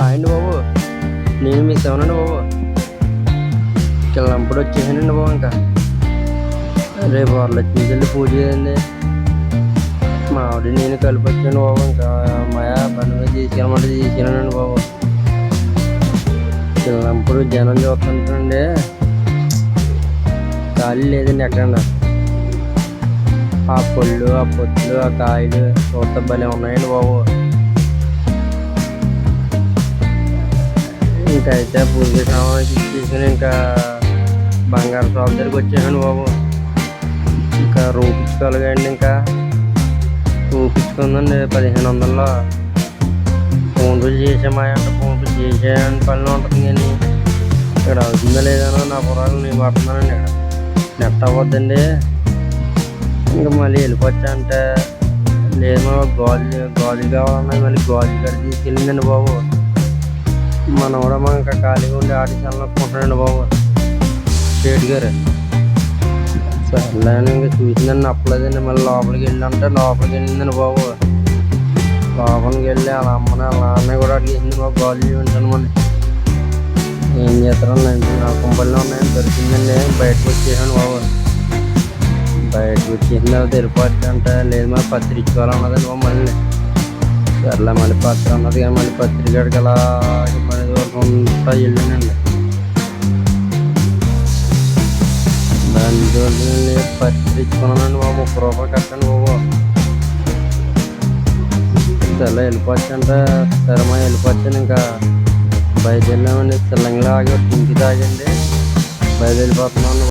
అండి బాబు, నేను మీ శివనండి బాబు. కిల్లంపుడు వచ్చేసానండి బాబు. ఇంకా రేపు వరలక్ష్మి తల్లి పూజ చేయండి. మా ఆవిడ నేను కలిపి వచ్చాను బాబు. ఇంకా మాయా బండి మీద తీసుకెళ్ళమంటే తీసుకెళ్ళానండి బాబు. కిల్లంపుడు జనం చూస్తుంటారండి, ఖాళీ లేదండి ఎక్కడన్నా. ఆ పళ్ళు, ఆ పొత్తులు, ఆ కాయలు చూస్తే భలే ఉన్నాయండి బాబు. ఇంకా అయితే పూజ సామాన్లు తీసుకుని ఇంకా బంగారు షాప్ దగ్గరికి వచ్చేసాను బాబు. ఇంకా రూపించుకోవాలిగాండి. ఇంకా రూపించుకుందండి 1500లో ఫోన్పే చేసామా అంటే ఫోన్పే చేసేయని పనిలో ఉంటుంది. కానీ ఇక్కడ అవుతుందా లేదనో నా పొరాలు నేను పడుతున్నానండి. ఇక్కడ నెట్ అవ్వద్దండి. ఇంకా మళ్ళీ వెళ్ళిపోవచ్చా అంటే లేదు, గాజులు కావాలన్నా మళ్ళీ గాజులు కడిగి తీసుకెళ్ళిందండి బాబు. మనం కూడా ఇంకా ఖాళీగా ఉండి ఆడిషన్ అనుకుంటున్నాండి బాబు. స్టేట్ గారు సర్లే ఇంకా చూసిందండి, నప్పలేదండి. మళ్ళీ లోపలికి వెళ్ళంటే లోపలికి వెళ్ళిందండి బాబు. లోపలికి వెళ్ళి వాళ్ళ అమ్మని వాళ్ళ నాన్న కూడా అడిగేసింది బాబు, గాజులు చూపించాను మళ్ళీ. ఏం చేస్తారండి, నా కుంపల్లో ఉన్నాయని దొరికిందండి. బయటకు వచ్చేసాను బాబు. బయటకు వచ్చేసిన తర్వాత వెళ్ళిపోవచ్చు అంటే లేదు, మరి పత్రిక ఇచ్చుకోవాలన్నదండి బాబు. మళ్ళీ సర్లే మళ్ళీ పత్రిక అన్నది. కానీ మళ్ళీ పత్రిక కాడికి అలా పని దూరకుంటా వెళ్ళానండి. దాని రోజులు పత్రిక ఇచ్చుకున్నానండి బాబు. 30 రూపాయలు కట్టండి బాబు. సర్లే వెళ్ళిపోవచ్చు అంటే సరే మా వెళ్ళిపోవచ్చాను. ఇంకా బయట వెళ్ళామండి. తెల్లంగా ఆగి టింకి తాగండి బయట వెళ్ళిపోతున్నాను.